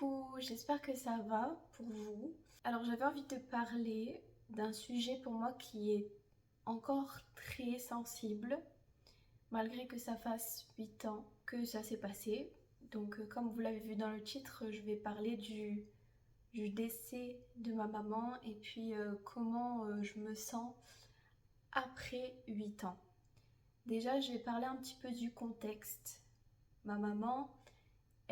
Coucou, j'espère que ça va pour vous. Alors j'avais envie de parler d'un sujet pour moi qui est encore très sensible, malgré que ça fasse 8 ans que ça s'est passé. Donc comme vous l'avez vu dans le titre, je vais parler du décès de ma maman et puis comment je me sens après 8 ans. Déjà, je vais parler un petit peu du contexte. Ma maman,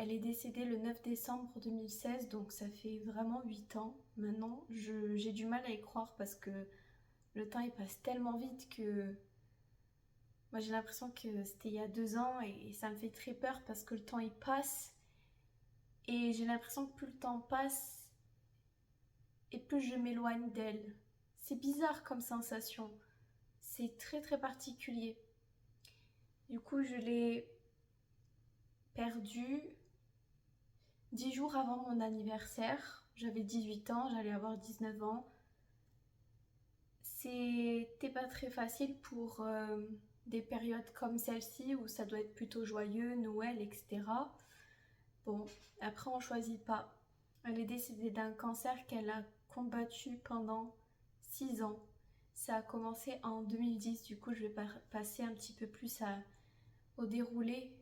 elle est décédée le 9 décembre 2016, donc ça fait vraiment 8 ans maintenant. J'ai du mal à y croire parce que le temps il passe tellement vite que moi j'ai l'impression que c'était il y a 2 ans et ça me fait très peur parce que le temps il passe et j'ai l'impression que plus le temps passe et plus je m'éloigne d'elle. C'est bizarre comme sensation, c'est très très particulier. Du coup je l'ai perdue 10 jours avant mon anniversaire. J'avais 18 ans, j'allais avoir 19 ans. C'était pas très facile pour des périodes comme celle-ci où ça doit être plutôt joyeux, Noël, etc. Bon, après on choisit pas. Elle est décédée d'un cancer qu'elle a combattu pendant 6 ans. Ça a commencé en 2010, du coup je vais passer un petit peu plus au déroulé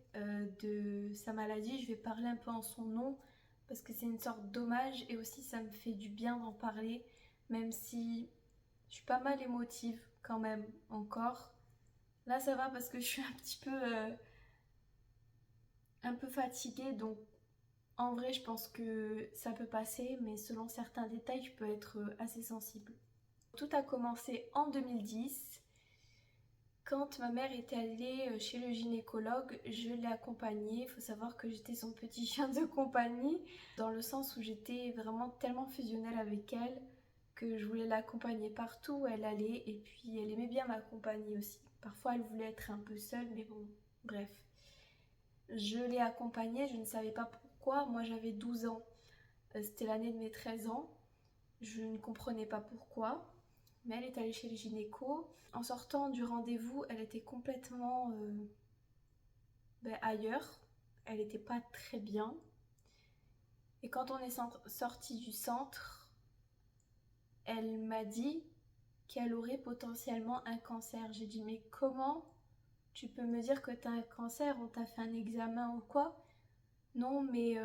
de sa maladie. Je vais parler un peu en son nom parce que c'est une sorte d'hommage et aussi ça me fait du bien d'en parler, même si je suis pas mal émotive quand même encore. Là ça va parce que je suis un peu fatiguée, donc en vrai je pense que ça peut passer, mais selon certains détails je peux être assez sensible. Tout a commencé en 2010. Quand ma mère était allée chez le gynécologue, je l'ai accompagnée. Il faut savoir que j'étais son petit chien de compagnie, dans le sens où j'étais vraiment tellement fusionnelle avec elle que je voulais l'accompagner partout où elle allait. Et puis elle aimait bien m'accompagner aussi. Parfois elle voulait être un peu seule, mais bon, bref. Je l'ai accompagnée, je ne savais pas pourquoi. Moi j'avais 12 ans. C'était l'année de mes 13 ans. Je ne comprenais pas pourquoi. Mais elle est allée chez le gynéco. En sortant du rendez-vous, elle était complètement ailleurs. Elle n'était pas très bien. Et quand on est sorti du centre, elle m'a dit qu'elle aurait potentiellement un cancer. J'ai dit mais comment tu peux me dire que tu as un cancer? On t'a fait un examen ou quoi? Non mais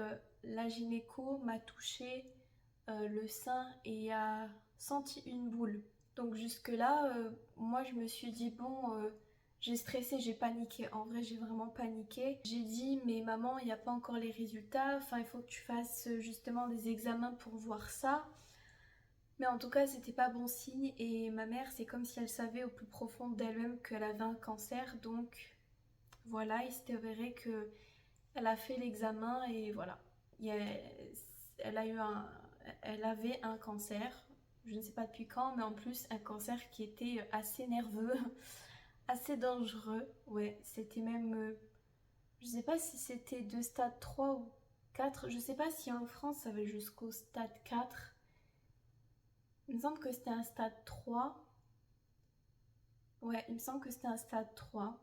la gynéco m'a touché le sein et a senti une boule. Donc jusque-là, moi je me suis dit bon, j'ai stressé, j'ai paniqué. En vrai, j'ai vraiment paniqué. J'ai dit mais maman, il n'y a pas encore les résultats. Enfin, il faut que tu fasses justement des examens pour voir ça. Mais en tout cas, c'était pas bon signe. Et ma mère, c'est comme si elle savait au plus profond d'elle-même qu'elle avait un cancer. Donc voilà, il s'est avéré que elle a fait l'examen et voilà. Elle a eu elle avait un cancer, je ne sais pas depuis quand, mais en plus un cancer qui était assez nerveux, assez dangereux. Ouais, c'était même, je sais pas si c'était de stade 3 ou 4, je sais pas si en France ça va jusqu'au stade 4. Il me semble que c'était un stade 3. Ouais, il me semble que c'était un stade 3.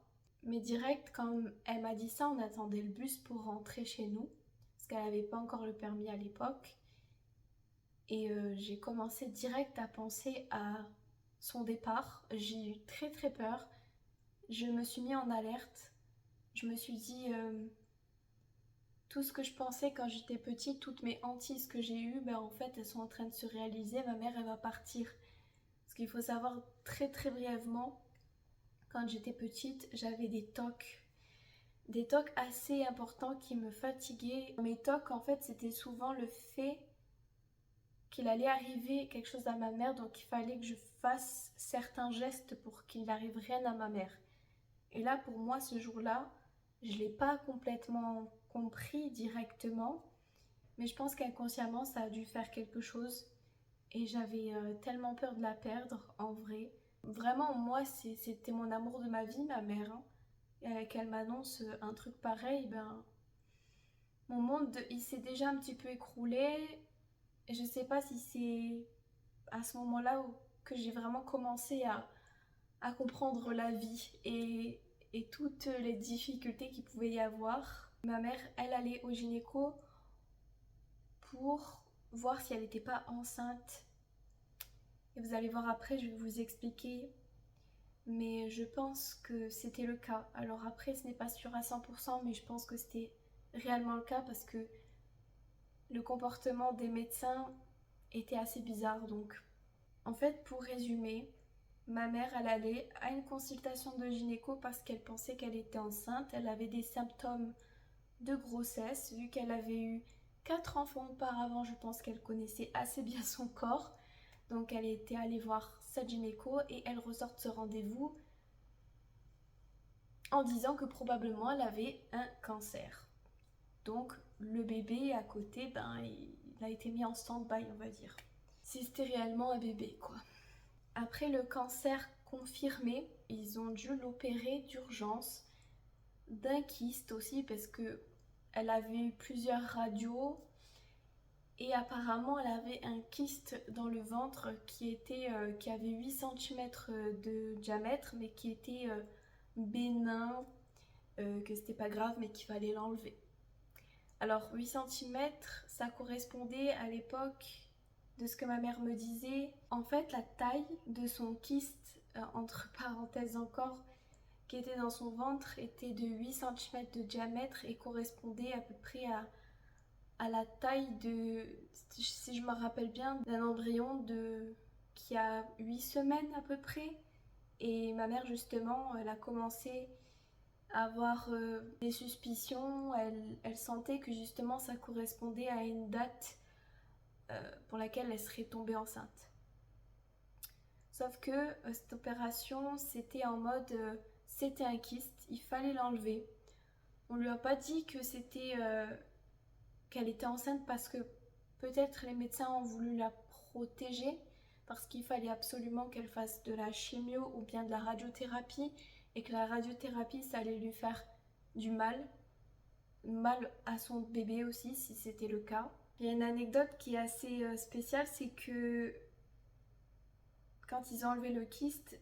Mais direct, quand elle m'a dit ça, on attendait le bus pour rentrer chez nous, parce qu'elle n'avait pas encore le permis à l'époque. Et j'ai commencé direct à penser à son départ. J'ai eu très très peur. Je me suis mis en alerte. Je me suis dit, tout ce que je pensais quand j'étais petite, toutes mes hantises que j'ai eues, ben en fait elles sont en train de se réaliser. Ma mère elle va partir. Parce qu'il faut savoir très très brièvement, quand j'étais petite, j'avais des TOC. Des TOC assez importants qui me fatiguaient. Mes TOC en fait c'était souvent le fait qu'il allait arriver quelque chose à ma mère, donc il fallait que je fasse certains gestes pour qu'il n'arrive rien à ma mère. Et là, pour moi, ce jour-là, je ne l'ai pas complètement compris directement, mais je pense qu'inconsciemment, ça a dû faire quelque chose. Et j'avais tellement peur de la perdre, en vrai. Vraiment, moi, c'était mon amour de ma vie, ma mère. Hein. Et qu'elle m'annonce un truc pareil, ben, mon monde, il s'est déjà un petit peu écroulé. Et je sais pas si c'est à ce moment-là que j'ai vraiment commencé à comprendre la vie et toutes les difficultés qu'il pouvait y avoir. Ma mère, elle allait au gynéco pour voir si elle n'était pas enceinte. Et vous allez voir après, je vais vous expliquer. Mais je pense que c'était le cas. Alors après, ce n'est pas sûr à 100%, mais je pense que c'était réellement le cas parce que le comportement des médecins était assez bizarre. Donc, en fait, pour résumer, ma mère, elle allait à une consultation de gynéco parce qu'elle pensait qu'elle était enceinte. Elle avait des symptômes de grossesse. Vu qu'elle avait eu 4 enfants auparavant, je pense qu'elle connaissait assez bien son corps. Donc elle était allée voir sa gynéco et elle ressort de ce rendez-vous en disant que probablement elle avait un cancer. Donc le bébé à côté, il a été mis en stand-by, on va dire. Si c'était réellement un bébé, quoi. Après le cancer confirmé, ils ont dû l'opérer d'urgence d'un kyste aussi parce que elle avait eu plusieurs radios et apparemment elle avait un kyste dans le ventre qui avait 8 cm de diamètre mais qui était bénin, que c'était pas grave mais qu'il fallait l'enlever. Alors 8 cm, ça correspondait à l'époque de ce que ma mère me disait. En fait, la taille de son kyste, entre parenthèses encore, qui était dans son ventre, était de 8 cm de diamètre et correspondait à peu près à la taille de, si je me rappelle bien, d'un embryon qui a 8 semaines à peu près. Et ma mère, justement, elle a commencé à avoir des suspicions. Elle sentait que justement ça correspondait à une date pour laquelle elle serait tombée enceinte. Sauf que cette opération, c'était en mode, c'était un kyste, il fallait l'enlever. On lui a pas dit que c'était qu'elle était enceinte parce que peut-être les médecins ont voulu la protéger parce qu'il fallait absolument qu'elle fasse de la chimio ou bien de la radiothérapie et que la radiothérapie ça allait lui faire du mal à son bébé aussi si c'était le cas. Il y a une anecdote qui est assez spéciale, c'est que quand ils ont enlevé le kyste,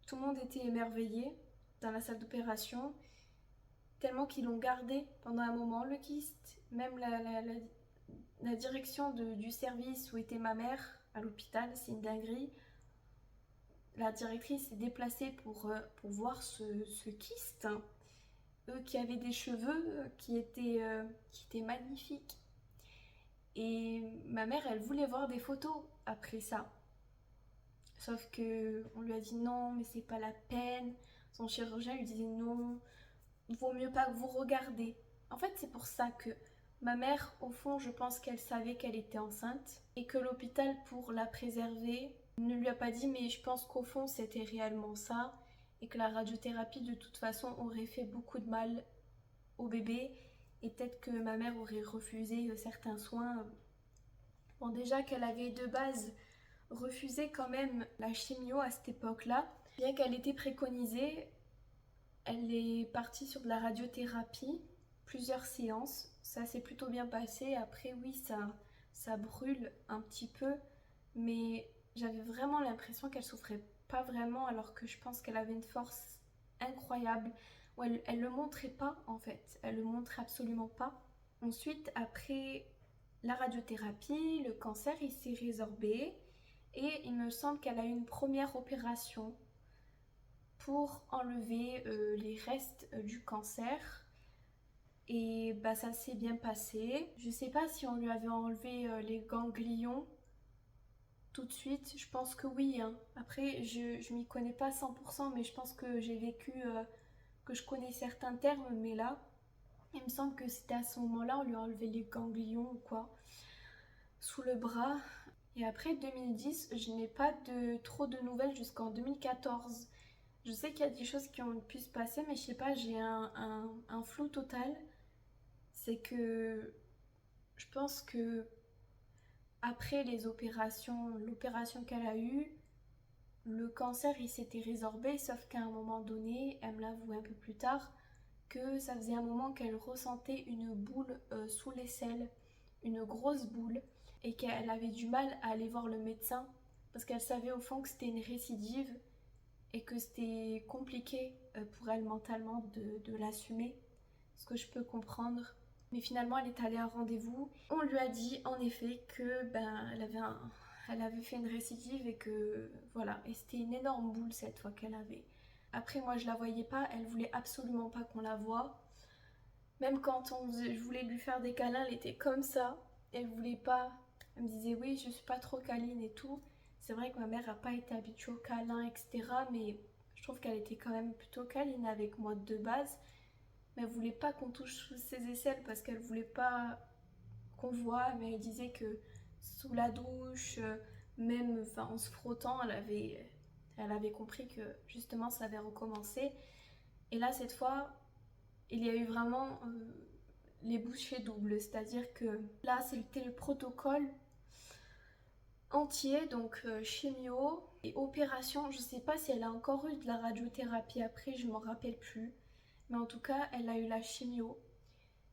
tout le monde était émerveillé dans la salle d'opération, tellement qu'ils l'ont gardé pendant un moment, le kyste. Même la direction du service où était ma mère à l'hôpital, c'est une dinguerie. La directrice s'est déplacée pour voir ce kyste. Eux qui avaient des cheveux qui étaient magnifiques. Et ma mère, elle voulait voir des photos après ça. Sauf que on lui a dit non, mais c'est pas la peine. Son chirurgien lui disait non, vaut mieux pas que vous regardez. En fait, c'est pour ça que ma mère, au fond, je pense qu'elle savait qu'elle était enceinte et que l'hôpital, pour la préserver, ne lui a pas dit, mais je pense qu'au fond, c'était réellement ça et que la radiothérapie, de toute façon, aurait fait beaucoup de mal au bébé et peut-être que ma mère aurait refusé certains soins. Bon, déjà qu'elle avait de base refusé quand même la chimio à cette époque-là, bien qu'elle était préconisée, elle est partie sur de la radiothérapie, plusieurs séances, ça s'est plutôt bien passé. Après oui, ça brûle un petit peu, mais j'avais vraiment l'impression qu'elle souffrait pas vraiment alors que je pense qu'elle avait une force incroyable. Où elle le montrait pas en fait, elle le montrait absolument pas. Ensuite, après la radiothérapie, le cancer il s'est résorbé et il me semble qu'elle a eu une première opération pour enlever les restes du cancer. Et bah ça s'est bien passé. Je sais pas si on lui avait enlevé les ganglions tout de suite. Je pense que oui, hein. Après, je m'y connais pas 100%, mais je pense que j'ai vécu, que je connais certains termes. Mais là, il me semble que c'était à ce moment-là, on lui a enlevé les ganglions ou quoi, sous le bras. Et après 2010, je n'ai pas trop de nouvelles jusqu'en 2014. Je sais qu'il y a des choses qui ont pu se passer, mais je sais pas, j'ai un flou total. C'est que je pense que après l'opération qu'elle a eue, le cancer il s'était résorbé, sauf qu'à un moment donné, elle me l'avoue un peu plus tard, que ça faisait un moment qu'elle ressentait une boule sous l'aisselle, une grosse boule, et qu'elle avait du mal à aller voir le médecin, parce qu'elle savait au fond que c'était une récidive, et que c'était compliqué pour elle mentalement de l'assumer, ce que je peux comprendre. Mais finalement, elle est allée à un rendez-vous. On lui a dit en effet que elle avait fait une récidive et que voilà, et c'était une énorme boule cette fois qu'elle avait. Après, moi, je la voyais pas, elle voulait absolument pas qu'on la voie. Même quand je voulais lui faire des câlins, elle était comme ça. Elle voulait pas. Elle me disait oui, je suis pas trop câline et tout. C'est vrai que ma mère a pas été habituée aux câlins, etc. Mais je trouve qu'elle était quand même plutôt câline avec moi de base. Mais elle voulait pas qu'on touche ses aisselles parce qu'elle voulait pas qu'on voit. Mais elle disait que sous la douche, même enfin, en se frottant, elle avait compris que justement ça avait recommencé. Et là, cette fois, il y a eu vraiment les bouchées doubles. C'est-à-dire que là, c'était le protocole entier, donc chimio et opération. Je sais pas si elle a encore eu de la radiothérapie après, je m'en rappelle plus. Mais en tout cas, elle a eu la chimio.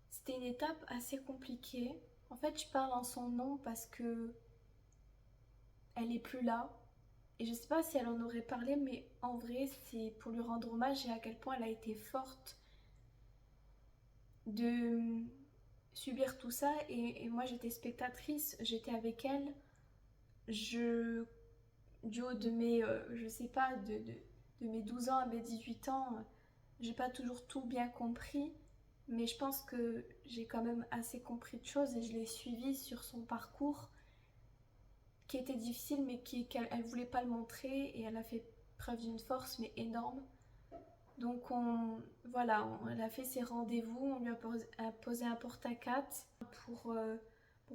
C'était une étape assez compliquée. En fait, je parle en son nom parce que elle est plus là. Et je sais pas si elle en aurait parlé, mais en vrai, c'est pour lui rendre hommage et à quel point elle a été forte de subir tout ça. Et moi, j'étais spectatrice, j'étais avec elle. Du haut de mes, je sais pas, de mes 12 ans à mes 18 ans, j'ai pas toujours tout bien compris. Mais je pense que j'ai quand même assez compris de choses et je l'ai suivie sur son parcours qui était difficile mais qu'elle voulait pas le montrer et elle a fait preuve d'une force mais énorme. Donc elle a fait ses rendez-vous, on lui a posé un porte-à-quatre pour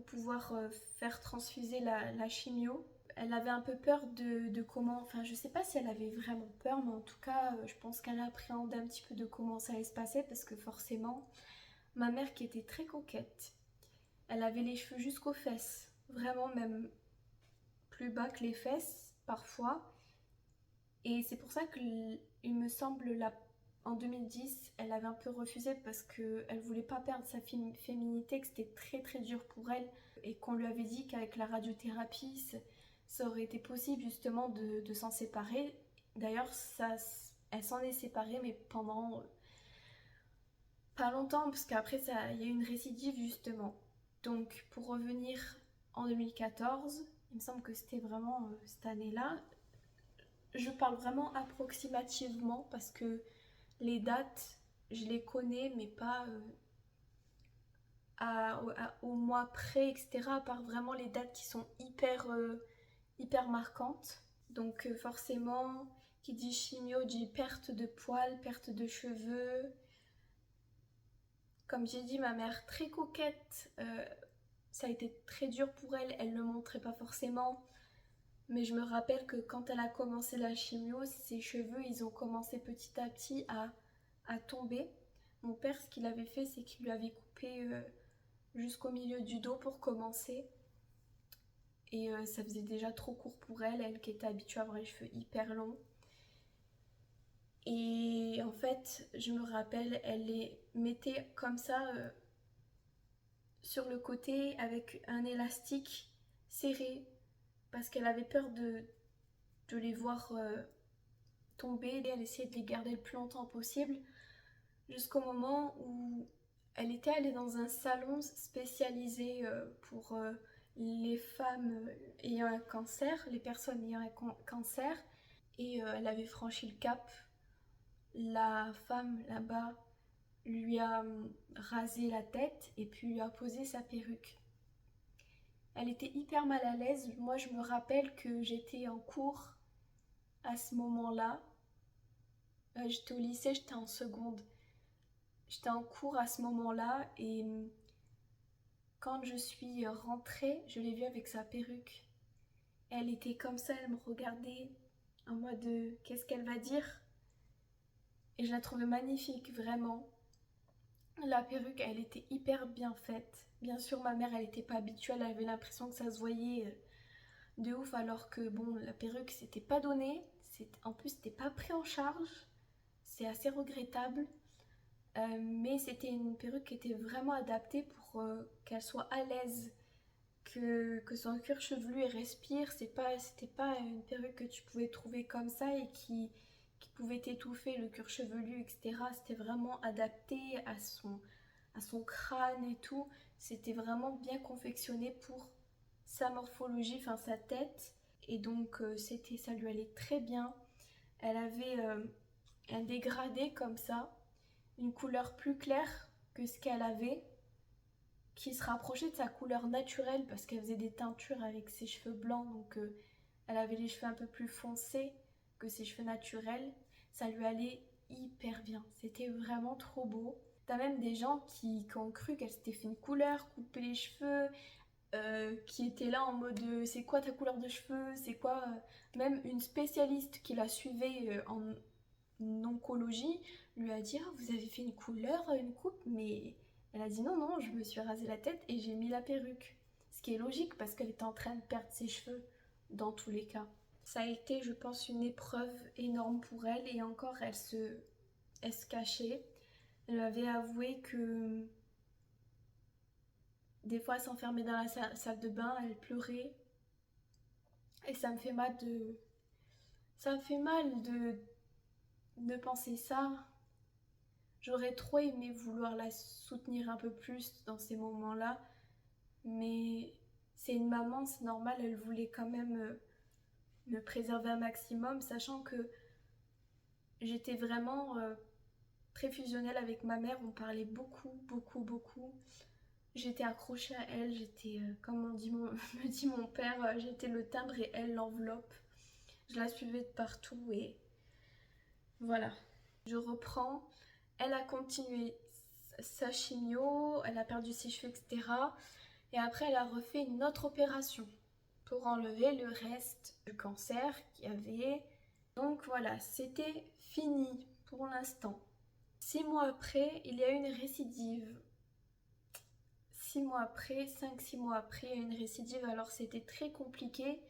pouvoir faire transfuser la chimio. Elle avait un peu peur de comment, enfin je sais pas si elle avait vraiment peur, mais en tout cas je pense qu'elle appréhendait un petit peu de comment ça allait se passer parce que forcément, ma mère qui était très coquette, elle avait les cheveux jusqu'aux fesses, vraiment même plus bas que les fesses parfois. Et c'est pour ça qu'il me semble en 2010, elle avait un peu refusé parce qu'elle voulait pas perdre sa féminité, que c'était très très dur pour elle et qu'on lui avait dit qu'avec la radiothérapie, ça aurait été possible justement de s'en séparer. D'ailleurs, elle s'en est séparée, mais pendant pas longtemps, parce qu'après, il y a eu une récidive justement. Donc, pour revenir en 2014, il me semble que c'était vraiment cette année-là. Je parle vraiment approximativement parce que les dates, je les connais, mais pas au mois près, etc. À part vraiment les dates qui sont hyper marquantes. Donc forcément, qui dit chimio dit perte de poils, perte de cheveux. Comme j'ai dit, ma mère très coquette, ça a été très dur pour elle, elle ne le montrait pas forcément. Mais je me rappelle que quand elle a commencé la chimio, ses cheveux, ils ont commencé petit à petit à tomber. Mon père, ce qu'il avait fait, c'est qu'il lui avait coupé jusqu'au milieu du dos pour commencer. Et ça faisait déjà trop court pour elle, elle qui était habituée à avoir les cheveux hyper longs. Et en fait, je me rappelle, elle les mettait comme ça sur le côté avec un élastique serré parce qu'elle avait peur de les voir tomber. Elle essayait de les garder le plus longtemps possible jusqu'au moment où elle était allée dans un salon spécialisé pour les femmes ayant un cancer, les personnes ayant un cancer, et elle avait franchi le cap. La femme là-bas lui a rasé la tête et puis lui a posé sa perruque. Elle était hyper mal à l'aise. Moi, je me rappelle que j'étais en cours à ce moment-là. J'étais au lycée, j'étais en seconde. J'étais en cours à ce moment-là et quand je suis rentrée, je l'ai vue avec sa perruque. Elle était comme ça, elle me regardait en mode qu'est-ce qu'elle va dire? Et je la trouvais magnifique, vraiment. La perruque, elle était hyper bien faite. Bien sûr, ma mère, elle n'était pas habituée, elle avait l'impression que ça se voyait de ouf, alors que bon, la perruque, c'était pas donné. En plus, c'était pas pris en charge. C'est assez regrettable. Mais c'était une perruque qui était vraiment adaptée pour qu'elle soit à l'aise, que son cuir chevelu et respire. C'était pas une perruque que tu pouvais trouver comme ça et qui pouvait t'étouffer le cuir chevelu, etc. C'était vraiment adapté à son crâne et tout. C'était vraiment bien confectionné pour sa morphologie, enfin sa tête. Et donc ça lui allait très bien. Elle avait un dégradé comme ça, une couleur plus claire que ce qu'elle avait, qui se rapprochait de sa couleur naturelle parce qu'elle faisait des teintures avec ses cheveux blancs, donc elle avait les cheveux un peu plus foncés que ses cheveux naturels. Ça lui allait hyper bien, c'était vraiment trop beau. T'as même des gens qui ont cru qu'elle s'était fait une couleur, coupé les cheveux, qui étaient là en mode c'est quoi ta couleur de cheveux, c'est quoi même une spécialiste qui la suivait en oncologie lui a dit ah, vous avez fait une couleur, une coupe, mais elle a dit non, non, je me suis rasé la tête et j'ai mis la perruque. Ce qui est logique parce qu'elle était en train de perdre ses cheveux dans tous les cas. Ça a été, je pense, une épreuve énorme pour elle et encore elle se cachait. Elle m'avait avoué que des fois elle s'enfermait dans la salle de bain, elle pleurait et ça me fait mal de penser ça. J'aurais trop aimé vouloir la soutenir un peu plus dans ces moments-là, mais c'est une maman, c'est normal, elle voulait quand même me préserver un maximum, sachant que j'étais vraiment très fusionnelle avec ma mère, on parlait beaucoup, beaucoup, beaucoup. J'étais accrochée à elle, j'étais, comme me dit mon père, j'étais le timbre et elle l'enveloppe. Je la suivais de partout et voilà. Je reprends. Elle a continué sa chimio, elle a perdu ses cheveux, etc. Et après, elle a refait une autre opération pour enlever le reste du cancer qu'il y avait. Donc voilà, c'était fini pour l'instant. 6 mois après, il y a eu une récidive. 6 mois après, 5-6 mois après, il y a eu une récidive. Alors c'était très compliqué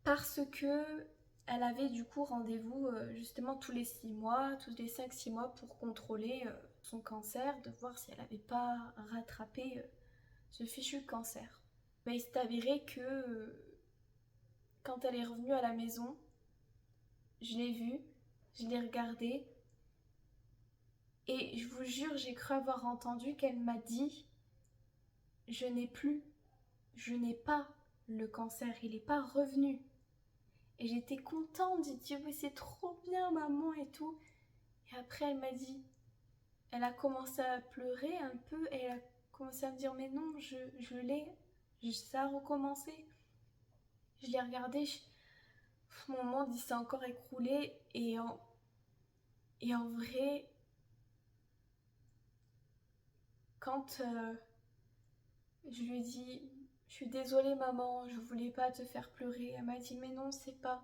parce que elle avait du coup rendez-vous justement tous les 6 mois, tous les 5-6 mois pour contrôler son cancer, de voir si elle n'avait pas rattrapé ce fichu cancer. Mais il s'est avéré que quand elle est revenue à la maison, je l'ai vue, je l'ai regardée et je vous jure, j'ai cru avoir entendu qu'elle m'a dit je n'ai pas le cancer, il n'est pas revenu. Et j'étais contente, j'ai dit oui c'est trop bien maman et tout. Et après elle m'a dit, elle a commencé à pleurer un peu et elle a commencé à me dire mais non je l'ai, ça a recommencé. Je l'ai regardé, mon monde il s'est encore écroulé et en vrai quand je lui ai dit je suis désolée maman, je voulais pas te faire pleurer, elle m'a dit mais non c'est pas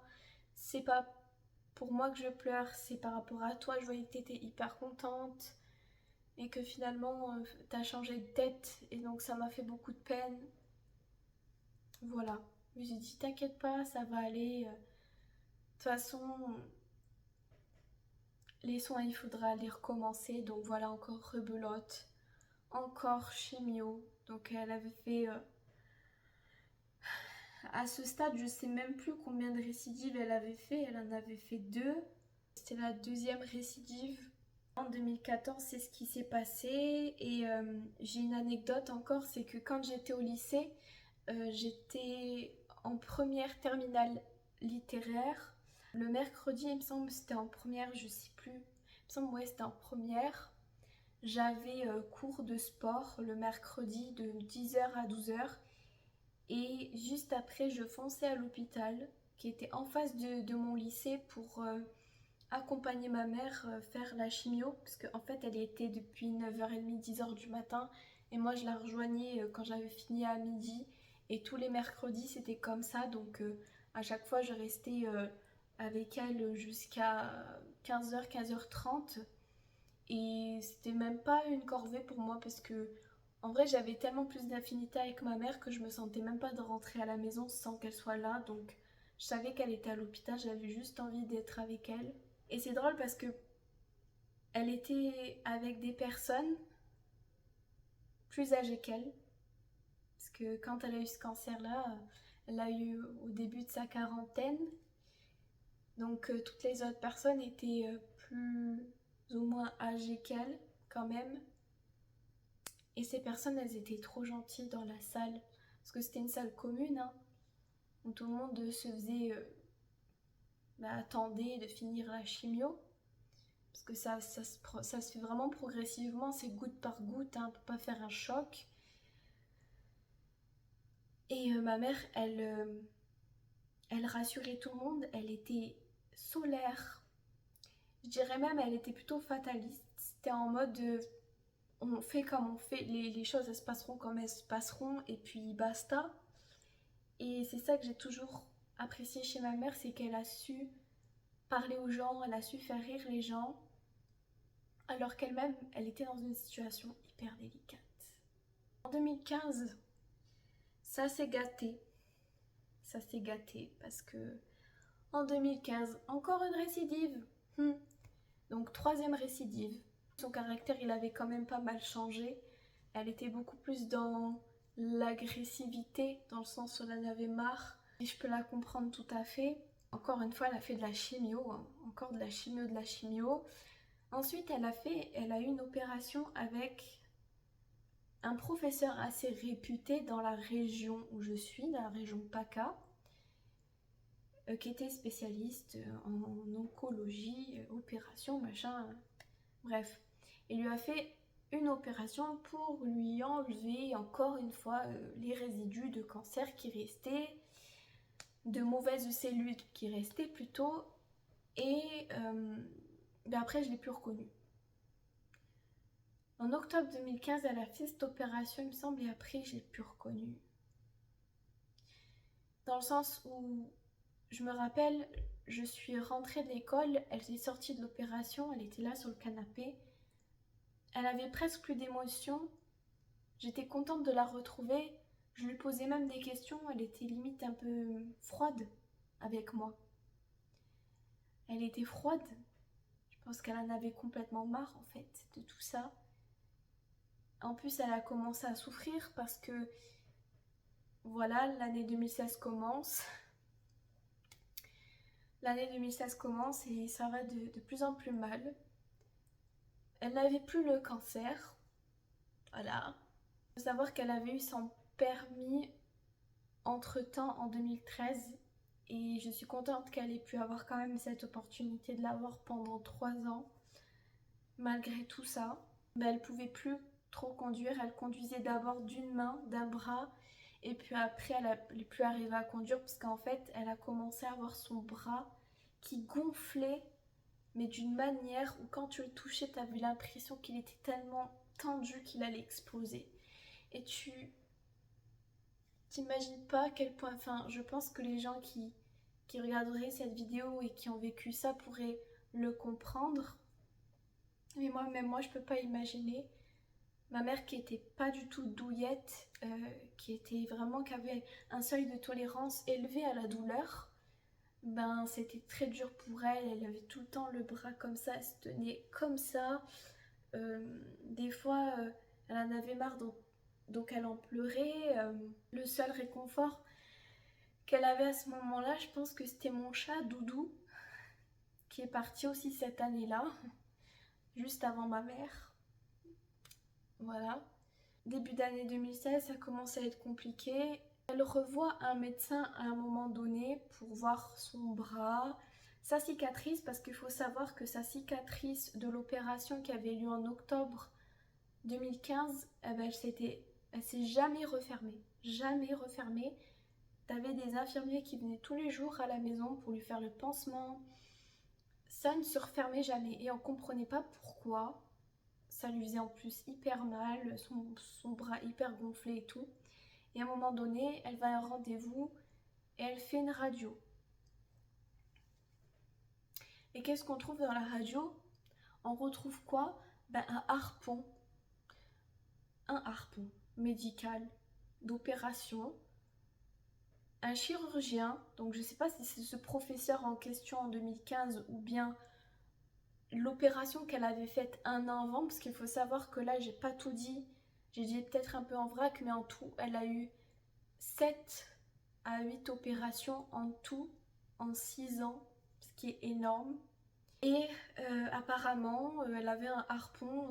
pour moi que je pleure, c'est par rapport à toi, je voyais que t'étais hyper contente et que finalement t'as changé de tête et donc ça m'a fait beaucoup de peine. Voilà, je lui ai dit t'inquiète pas, ça va aller. De toute façon, les soins il faudra les recommencer, donc voilà encore rebelote, encore chimio. Donc elle avait fait à ce stade je sais même plus combien de récidives elle avait fait, elle en avait fait 2. C'était la deuxième récidive. En 2014, c'est ce qui s'est passé et j'ai une anecdote encore, c'est que quand j'étais au lycée, j'étais en première terminale littéraire. Le mercredi, il me semble, c'était en première, je sais plus. Il me semble, ouais, c'était en première. J'avais cours de sport le mercredi de 10h à 12h. Et juste après, je fonçais à l'hôpital qui était en face de mon lycée pour accompagner ma mère faire la chimio. Parce qu'en fait, elle y était depuis 9h30, 10h du matin. Et moi, je la rejoignais quand j'avais fini à midi. Et tous les mercredis, c'était comme ça. Donc, à chaque fois, je restais avec elle jusqu'à 15h, 15h30. Et c'était même pas une corvée pour moi parce que, en vrai, j'avais tellement plus d'affinité avec ma mère que je me sentais même pas de rentrer à la maison sans qu'elle soit là. Donc, je savais qu'elle était à l'hôpital, j'avais juste envie d'être avec elle. Et c'est drôle parce que elle était avec des personnes plus âgées qu'elle. Parce que quand elle a eu ce cancer-là, elle l'a eu au début de sa quarantaine. Donc toutes les autres personnes étaient plus ou moins âgées qu'elle quand même. Et ces personnes, elles étaient trop gentilles dans la salle. Parce que c'était une salle commune, hein, où tout le monde se faisait... attendait de finir la chimio. Parce que ça se fait vraiment progressivement, c'est goutte par goutte, hein, on peut pas faire un choc. Et ma mère, elle rassurait tout le monde, elle était solaire. Je dirais même, elle était plutôt fataliste. C'était en mode, on fait comme on fait, les choses, elles se passeront comme elles se passeront, et puis basta. Et c'est ça que j'ai toujours apprécié chez ma mère, c'est qu'elle a su parler aux gens, elle a su faire rire les gens, alors qu'elle-même, elle était dans une situation hyper délicate. En 2015, ça s'est gâté. Ça s'est gâté parce que en 2015, encore une récidive. Donc troisième récidive. Son caractère, il avait quand même pas mal changé. Elle était beaucoup plus dans l'agressivité, dans le sens où elle en avait marre. Et je peux la comprendre tout à fait. Encore une fois, elle a fait de la chimio, hein. Encore de la chimio, de la chimio. Ensuite, elle a eu une opération avec un professeur assez réputé dans la région où je suis, la région PACA, qui était spécialiste en oncologie, opération, machin, bref. Il lui a fait une opération pour lui enlever encore une fois les résidus de cancer qui restaient, de mauvaises cellules qui restaient plutôt, et après je l'ai plus reconnue. En octobre 2015, elle a fait cette opération, il me semble, et après je l'ai plus reconnue. Dans le sens où je me rappelle, je suis rentrée de l'école, elle s'est sortie de l'opération, elle était là sur le canapé. Elle avait presque plus d'émotion. J'étais contente de la retrouver. Je lui posais même des questions, elle était limite un peu froide avec moi. Elle était froide. Je pense qu'elle en avait complètement marre en fait de tout ça. En plus, elle a commencé à souffrir parce que voilà, l'année 2016 commence. L'année 2016 commence et ça va de plus en plus mal. Elle n'avait plus le cancer. Voilà. Il faut savoir qu'elle avait eu son permis entre-temps en 2013 et je suis contente qu'elle ait pu avoir quand même cette opportunité de l'avoir pendant 3 ans. Malgré tout ça, elle pouvait plus trop conduire. Elle conduisait d'abord d'une main, d'un bras, et puis après elle n'est plus arrivée à conduire parce qu'en fait elle a commencé à avoir son bras qui gonflait, mais d'une manière où quand tu le touchais, tu avais l'impression qu'il était tellement tendu qu'il allait exploser. Et tu t'imagines pas à quel point, enfin je pense que les gens qui regarderaient cette vidéo et qui ont vécu ça pourraient le comprendre. Mais même moi je peux pas imaginer. Ma mère qui était pas du tout douillette, qui avait un seuil de tolérance élevé à la douleur, c'était très dur pour elle. Elle avait tout le temps le bras comme ça, elle se tenait comme ça. Des fois, elle en avait marre, donc elle en pleurait. Le seul réconfort qu'elle avait à ce moment-là, je pense que c'était mon chat Doudou, qui est parti aussi cette année-là, juste avant ma mère. Voilà. Début d'année 2016, ça commence à être compliqué. Elle revoit un médecin à un moment donné pour voir son bras, sa cicatrice, parce qu'il faut savoir que sa cicatrice de l'opération qui avait lieu en octobre 2015, elle s'est jamais refermée. Jamais refermée. T'avais des infirmiers qui venaient tous les jours à la maison pour lui faire le pansement. Ça ne se refermait jamais et on comprenait pas pourquoi. Ça lui faisait en plus hyper mal, son bras hyper gonflé et tout. Et à un moment donné, elle va à un rendez-vous et elle fait une radio. Et qu'est-ce qu'on trouve dans la radio? On retrouve quoi? Un harpon. Un harpon médical d'opération. Un chirurgien, donc je ne sais pas si c'est ce professeur en question en 2015 ou bien l'opération qu'elle avait faite un an avant, parce qu'il faut savoir que là j'ai pas tout dit, j'ai dit peut-être un peu en vrac, mais en tout elle a eu 7 à 8 opérations en tout en 6 ans, ce qui est énorme. Et apparemment elle avait un harpon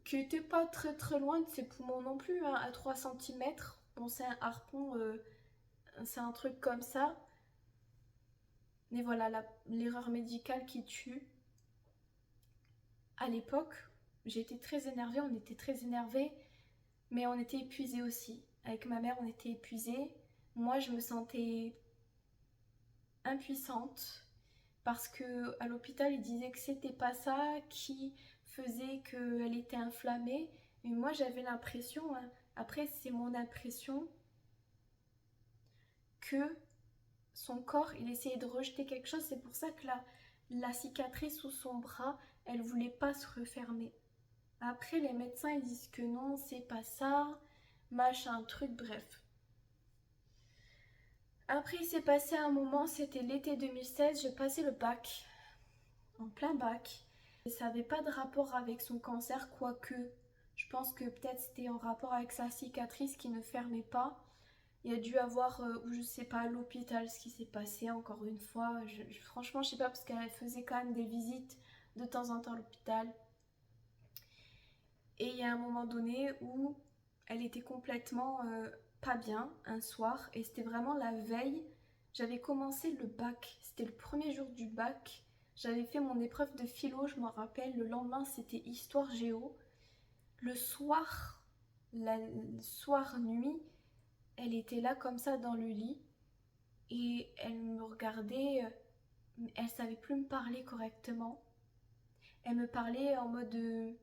qui était pas très loin de ses poumons non plus, hein, à 3 cm. Bon, c'est un harpon, c'est un truc comme ça. Mais voilà, l'erreur médicale qui tue. À l'époque, j'étais très énervée, on était très énervés, mais on était épuisés aussi. Avec ma mère, on était épuisés. Moi, je me sentais impuissante parce que à l'hôpital, ils disaient que c'était pas ça qui faisait qu'elle était inflammée. Mais moi, j'avais l'impression, hein, après, c'est mon impression, que son corps, il essayait de rejeter quelque chose. C'est pour ça que la cicatrice sous son bras, elle voulait pas se refermer. Après, les médecins, ils disent que non, c'est pas ça, machin, truc, bref. Après, il s'est passé un moment, c'était l'été 2016, j'ai passé le bac, en plein bac. Et ça n'avait pas de rapport avec son cancer, quoique je pense que peut-être c'était en rapport avec sa cicatrice qui ne fermait pas. Il y a dû avoir, ou je sais pas, à l'hôpital ce qui s'est passé encore une fois. Franchement, je sais pas, parce qu'elle faisait quand même des visites de temps en temps à l'hôpital. Et il y a un moment donné où elle était complètement pas bien un soir, et c'était vraiment la veille. J'avais commencé le bac, c'était le premier jour du bac. J'avais fait mon épreuve de philo, je m'en rappelle. Le lendemain, c'était histoire géo. Le soir, le soir nuit, elle était là comme ça dans le lit et elle me regardait. Elle savait plus me parler correctement. Elle me parlait en mode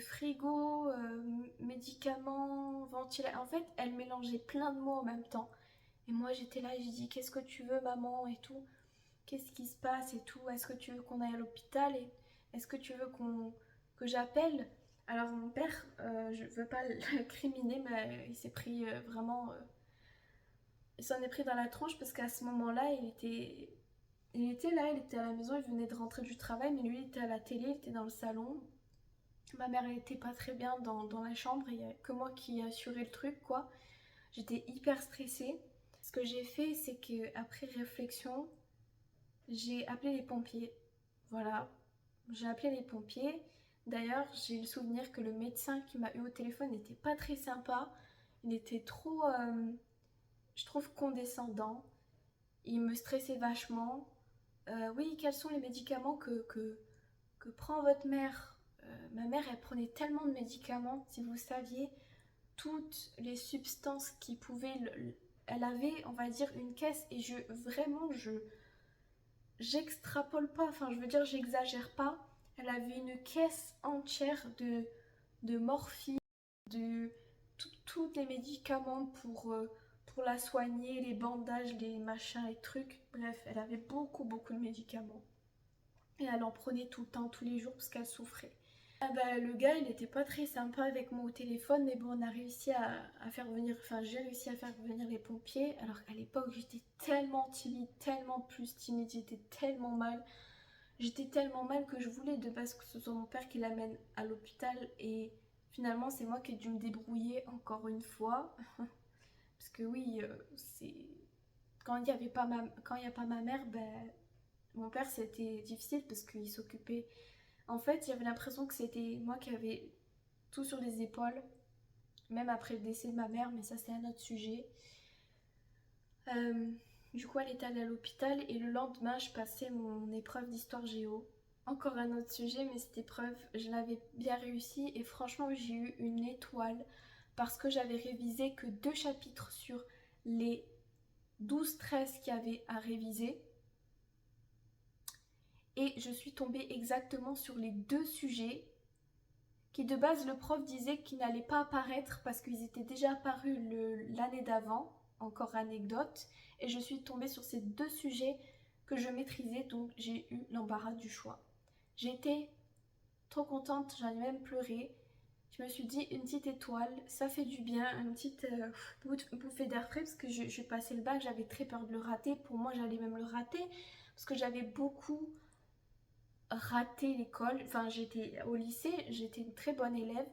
frigo, médicaments, ventilateur. En fait, elle mélangeait plein de mots en même temps. Et moi, j'étais là, j'ai dit, qu'est-ce que tu veux, maman, et tout. Qu'est-ce qui se passe et tout. Est-ce que tu veux qu'on aille à l'hôpital et est-ce que tu veux que j'appelle. Alors mon père, je veux pas l'incriminer, mais il s'est pris vraiment... il s'en est pris dans la tronche parce qu'à ce moment-là, il était là, il était à la maison, il venait de rentrer du travail, mais lui, il était à la télé, il était dans le salon. Ma mère, elle était pas très bien dans la chambre, il y a que moi qui assurais le truc, quoi. J'étais hyper stressée. Ce que j'ai fait, c'est que après réflexion, j'ai appelé les pompiers. Voilà, j'ai appelé les pompiers. D'ailleurs, j'ai le souvenir que le médecin qui m'a eu au téléphone n'était pas très sympa. Il était trop, je trouve, condescendant. Il me stressait vachement. Oui, quels sont les médicaments que prend votre mère? Ma mère, elle prenait tellement de médicaments, si vous saviez, toutes les substances qui pouvaient... Elle avait, on va dire, une caisse, et j'extrapole pas, enfin je veux dire, j'exagère pas. Elle avait une caisse entière de morphine, de tous les médicaments pour la soigner, les bandages, les machins, les trucs. Bref, elle avait beaucoup de médicaments. Et elle en prenait tout le temps, tous les jours, parce qu'elle souffrait. Ah bah, le gars, il était pas très sympa avec moi au téléphone, mais bon, on a réussi à faire venir, enfin, j'ai réussi à faire venir les pompiers. Alors qu'à l'époque, j'étais tellement timide, tellement plus timide, j'étais tellement mal. J'étais tellement mal que je voulais de base que ce soit mon père qui l'amène à l'hôpital, et finalement, c'est moi qui ai dû me débrouiller encore une fois. Parce que oui, c'est... Quand il n'y avait pas quand il y a pas ma mère, ben, mon père, c'était difficile parce qu'il s'occupait. En fait, j'avais l'impression que c'était moi qui avais tout sur les épaules, même après le décès de ma mère, mais ça c'est un autre sujet. Euh, du coup, elle est allée à l'hôpital et le lendemain, je passais mon épreuve d'histoire géo. Encore un autre sujet, mais cette épreuve, je l'avais bien réussi et franchement, j'ai eu une étoile parce que j'avais révisé que 2 chapitres sur les 12-13 qu'il y avait à réviser. Et je suis tombée exactement sur les 2 sujets qui de base le prof disait qu'ils n'allaient pas apparaître parce qu'ils étaient déjà apparus l'année d'avant, encore anecdote, et je suis tombée sur ces 2 sujets que je maîtrisais, donc j'ai eu l'embarras du choix. J'étais trop contente, j'en ai même pleuré. Je me suis dit, une petite étoile, ça fait du bien, une petite bouffée d'air frais, parce que je passais le bac, j'avais très peur de le rater. Pour moi, j'allais même le rater, parce que j'avais beaucoup raté l'école. Enfin, j'étais au lycée, j'étais une très bonne élève,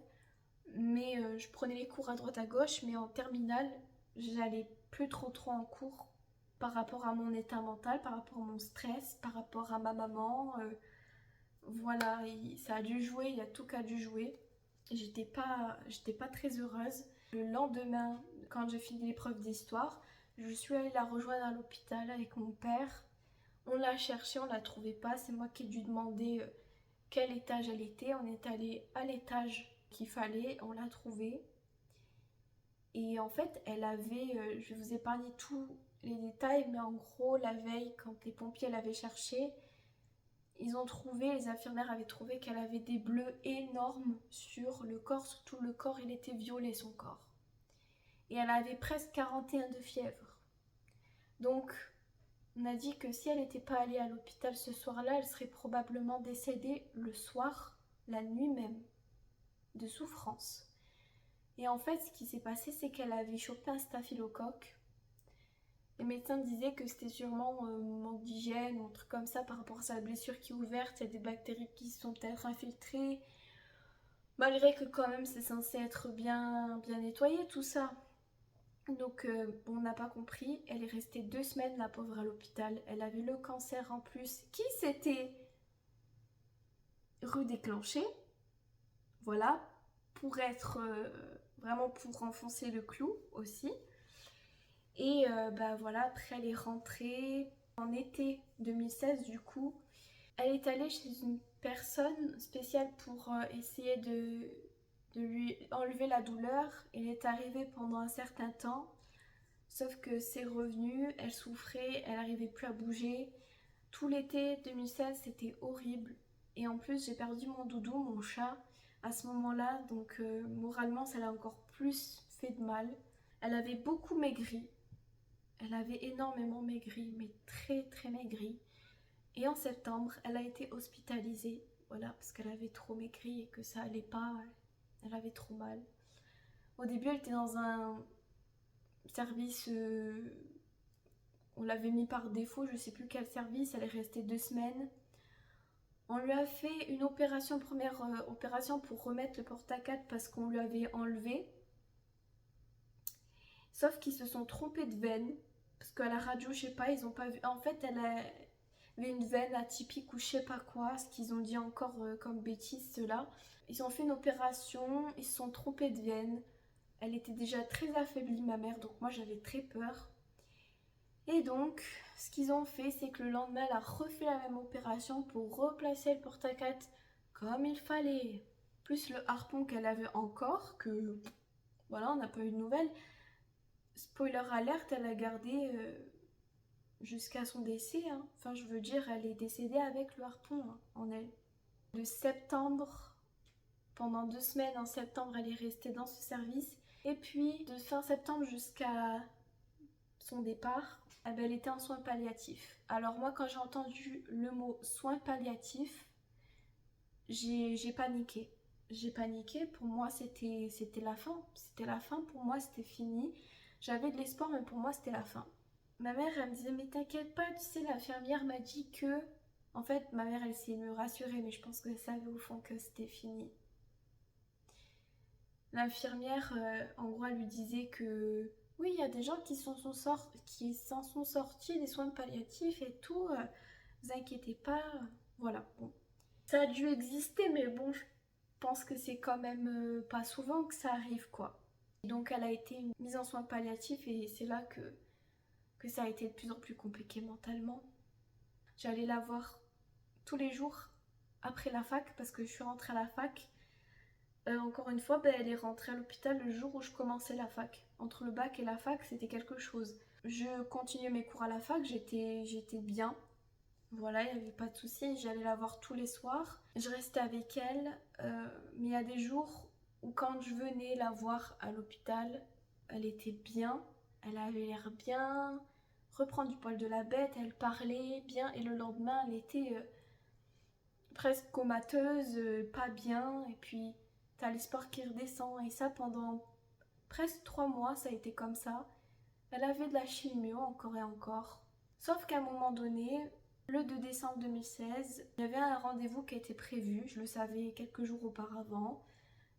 mais je prenais les cours à droite à gauche, mais en terminale, j'allais plus trop en cours par rapport à mon état mental, par rapport à mon stress, par rapport à ma maman. Voilà, ça a dû jouer, il y a tout qui a dû jouer. J'étais pas très heureuse. Le lendemain, quand j'ai fini l'épreuve d'histoire, je suis allée la rejoindre à l'hôpital avec mon père. On l'a cherchée, on la trouvait pas. C'est moi qui ai dû demander quel étage elle était. On est allé à l'étage qu'il fallait, on l'a trouvée. Et en fait, elle avait, je vais vous épargner tous les détails, mais en gros, la veille, quand les pompiers l'avaient cherchée, ils ont trouvé, les infirmières avaient trouvé qu'elle avait des bleus énormes sur le corps, sur tout le corps, il était violet son corps. Et elle avait presque 41 de fièvre. Donc, on a dit que si elle n'était pas allée à l'hôpital ce soir-là, elle serait probablement décédée le soir, la nuit même, de souffrance. Et en fait, ce qui s'est passé, c'est qu'elle avait chopé un staphylocoque. Les médecins disaient que c'était sûrement manque d'hygiène ou un truc comme ça par rapport à sa blessure qui est ouverte. Il y a des bactéries qui sont peut-être infiltrées. Malgré que quand même c'est censé être bien nettoyé tout ça. Donc on n'a pas compris. Elle est restée 2 semaines la pauvre à l'hôpital. Elle avait le cancer en plus qui s'était redéclenché. Voilà. Pour être vraiment pour enfoncer le clou aussi. Et bah voilà, après elle est rentrée en été 2016 du coup. Elle est allée chez une personne spéciale pour essayer de lui enlever la douleur. Elle est arrivée pendant un certain temps, sauf que c'est revenu, elle souffrait, elle n'arrivait plus à bouger. Tout l'été 2016 c'était horrible. Et en plus j'ai perdu mon doudou, mon chat, à ce moment-là, donc moralement ça l'a encore plus fait de mal. Elle avait beaucoup maigri. Elle avait énormément maigri, mais très très maigri. Et en septembre, elle a été hospitalisée, voilà, parce qu'elle avait trop maigri et que ça allait pas, elle avait trop mal. Au début, elle était dans un service, on l'avait mis par défaut, je sais plus quel service, elle est restée 2 semaines. On lui a fait une opération, première opération pour remettre le porte-à-4 parce qu'on lui avait enlevé. Sauf qu'ils se sont trompés de veine. Parce qu'à la radio, je sais pas, ils ont pas vu. En fait, elle avait une veine atypique ou je sais pas quoi, ce qu'ils ont dit encore comme bêtise, ceux-là. Ils ont fait une opération, ils se sont trompés de veine. Elle était déjà très affaiblie, ma mère, donc moi j'avais très peur. Et donc, ce qu'ils ont fait, c'est que le lendemain, elle a refait la même opération pour replacer le porte-à-4 comme il fallait. Plus le harpon qu'elle avait encore, que voilà, on n'a pas eu de nouvelles. Spoiler alerte, elle a gardé jusqu'à son décès. Hein. Enfin, je veux dire, elle est décédée avec le harpon en elle. De septembre, pendant 2 semaines en septembre, elle est restée dans ce service. Et puis, de fin septembre jusqu'à son départ, elle était en soins palliatifs. Alors moi, quand j'ai entendu le mot soins palliatifs, j'ai paniqué. J'ai paniqué, pour moi c'était la fin. C'était la fin, pour moi c'était fini. J'avais de l'espoir, mais pour moi c'était la fin. Ma mère, elle me disait, mais t'inquiète pas, tu sais, l'infirmière m'a dit que... En fait, ma mère, elle essayait de me rassurer, mais je pense qu'elle savait au fond que c'était fini. L'infirmière, en gros, elle lui disait que... Oui, il y a des gens qui s'en sont sortis des soins palliatifs et tout. Vous inquiétez pas. Voilà, bon. Ça a dû exister, mais bon, je pense que c'est quand même pas souvent que ça arrive, quoi. Donc, elle a été mise en soins palliatifs et c'est là que ça a été de plus en plus compliqué mentalement. J'allais la voir tous les jours après la fac parce que je suis rentrée à la fac. Encore une fois, elle est rentrée à l'hôpital le jour où je commençais la fac. Entre le bac et la fac, c'était quelque chose. Je continuais mes cours à la fac, j'étais bien. Voilà, il n'y avait pas de souci. J'allais la voir tous les soirs. Je restais avec elle. Mais il y a des jours où quand je venais la voir à l'hôpital, elle était bien. Elle avait l'air bien. Reprendre du poil de la bête, elle parlait bien. Et le lendemain, elle était presque comateuse, pas bien. Et puis, t'as l'espoir qui redescend. Et ça, pendant presque 3 mois, ça a été comme ça. Elle avait de la chimio encore et encore. Sauf qu'à un moment donné, le 2 décembre 2016, il y avait un rendez-vous qui était prévu, je le savais quelques jours auparavant,